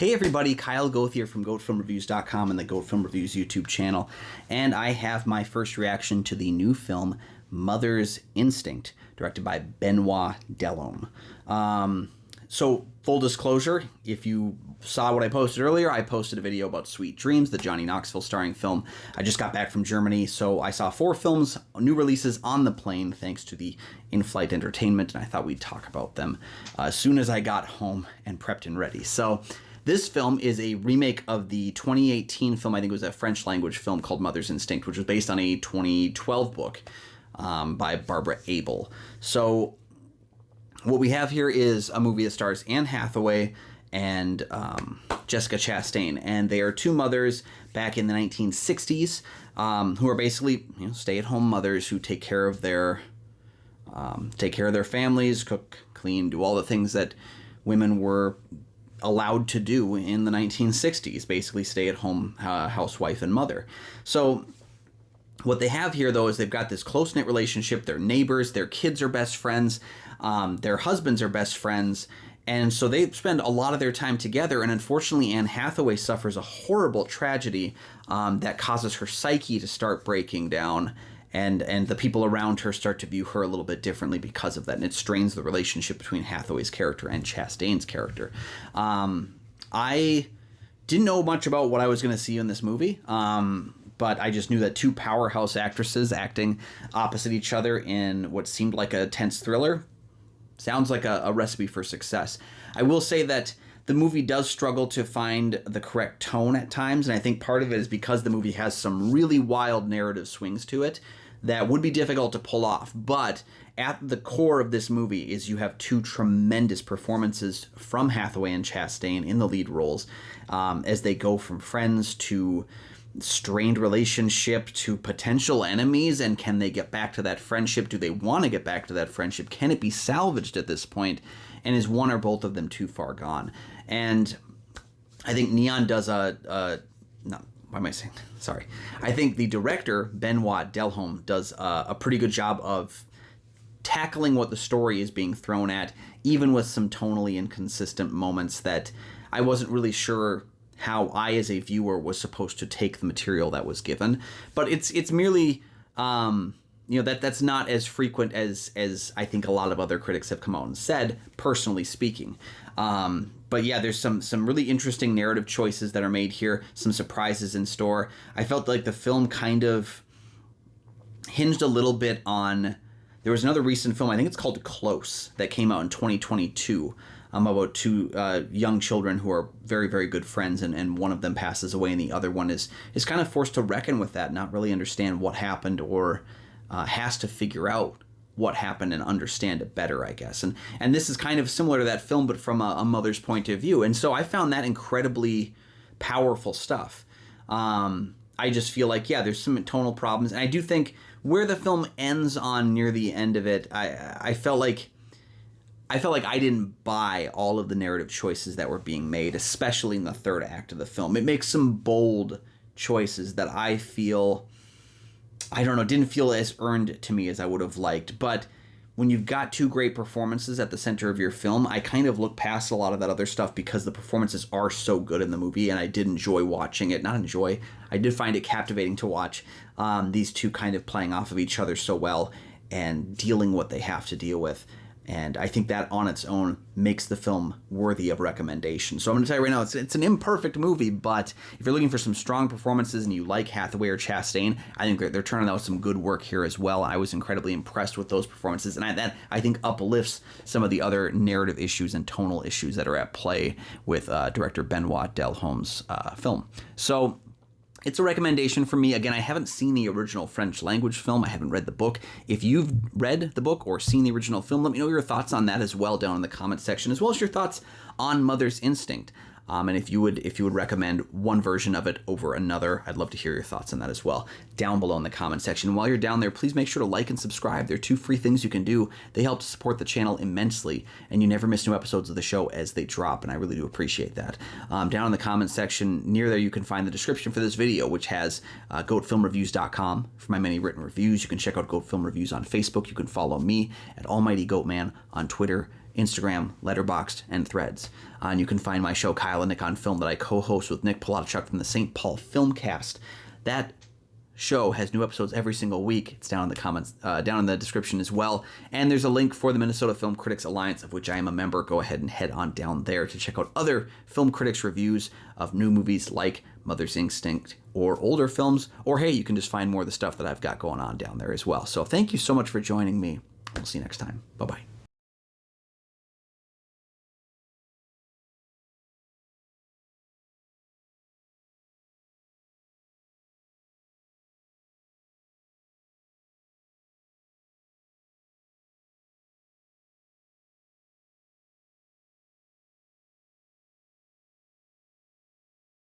Hey everybody, Kyle Goth here from GoatFilmReviews.com and the Goat Film Reviews YouTube channel, and I have my first reaction to the new film Mother's Instinct, directed by Benoit Delhomme. So, full disclosure, if you saw what I posted earlier, I posted a video about Sweet Dreams, the Johnny Knoxville starring film. I just got back from Germany, so I saw 4 films, new releases on the plane thanks to the in-flight entertainment, and I thought we'd talk about them as soon as I got home and prepped and ready. So, this film is a remake of the 2018 film, I think it was a French language film called Mother's Instinct, which was based on a 2012 book by Barbara Abel. So, what we have here is a movie that stars Anne Hathaway and Jessica Chastain, and they are 2 mothers back in the 1960s who are basically stay-at-home mothers who take care of their families, cook, clean, do all the things that women were allowed to do in the 1960s, basically stay-at-home housewife and mother. So what they have here, though, is they've got this close-knit relationship. They're neighbors. Their kids are best friends. Their husbands are best friends. And so they spend a lot of their time together. And unfortunately, Anne Hathaway suffers a horrible tragedy that causes her psyche to start breaking down. And the people around her start to view her a little bit differently because of that. And it strains the relationship between Hathaway's character and Chastain's character. I didn't know much about what I was going to see in this movie. But I just knew that 2 powerhouse actresses acting opposite each other in what seemed like a tense thriller sounds like a recipe for success. I will say that the movie does struggle to find the correct tone at times, and I think part of it is because the movie has some really wild narrative swings to it that would be difficult to pull off. But at the core of this movie is you have 2 tremendous performances from Hathaway and Chastain in the lead roles as they go from friends to strained relationship to potential enemies, and can they get back to that friendship? Do they want to get back to that friendship? Can it be salvaged at this point? And is one or both of them too far gone? And I think Neon does I think the director, Benoit Delhomme, does a pretty good job of tackling what the story is being thrown at, even with some tonally inconsistent moments that I wasn't really sure how I, as a viewer, was supposed to take the material that was given. But it's merely, that's not as frequent as I think a lot of other critics have come out and said, personally speaking. But yeah, there's some really interesting narrative choices that are made here, some surprises in store. I felt like the film kind of hinged a little bit on, there was another recent film, I think it's called Close, that came out in 2022, about 2 young children who are very, very good friends, and one of them passes away, and the other one is kind of forced to reckon with that, not really understand what happened, or has to figure out what happened and understand it better, I guess. And this is kind of similar to that film, but from a mother's point of view. And so I found that incredibly powerful stuff. I just feel like, yeah, there's some tonal problems, and I do think where the film ends on near the end of it, I felt like I didn't buy all of the narrative choices that were being made, especially in the third act of the film. It makes some bold choices that I feel, didn't feel as earned to me as I would have liked. But when you've got 2 great performances at the center of your film, I kind of look past a lot of that other stuff because the performances are so good in the movie, and I did enjoy watching it. I did find it captivating to watch these 2 kind of playing off of each other so well and dealing what they have to deal with. And I think that on its own makes the film worthy of recommendation. So I'm going to tell you right now, it's an imperfect movie, but if you're looking for some strong performances and you like Hathaway or Chastain, I think they're turning out some good work here as well. I was incredibly impressed with those performances, and that I think uplifts some of the other narrative issues and tonal issues that are at play with director Benoit Delhomme's film. So it's a recommendation for me. Again, I haven't seen the original French language film. I haven't read the book. If you've read the book or seen the original film, let me know your thoughts on that as well down in the comment section, as well as your thoughts on Mother's Instinct. And if you would recommend one version of it over another, I'd love to hear your thoughts on that as well down below in the comment section. While you're down there, please make sure to like and subscribe. There are 2 free things you can do. They help to support the channel immensely, and you never miss new episodes of the show as they drop, and I really do appreciate that. Down in the comment section near there, you can find the description for this video, which has GoatFilmReviews.com for my many written reviews. You can check out Goat Film Reviews on Facebook. You can follow me at Almighty Goatman on Twitter, Instagram, Letterboxd, and Threads. And you can find my show, Kyle and Nick on Film, that I co-host with Nick Polachuk from the St. Paul Filmcast. That show has new episodes every single week. It's down in the comments, down in the description as well. And there's a link for the Minnesota Film Critics Alliance, of which I am a member. Go ahead and head on down there to check out other film critics' reviews of new movies like Mother's Instinct or older films. Or hey, you can just find more of the stuff that I've got going on down there as well. So thank you so much for joining me. We'll see you next time. Bye-bye.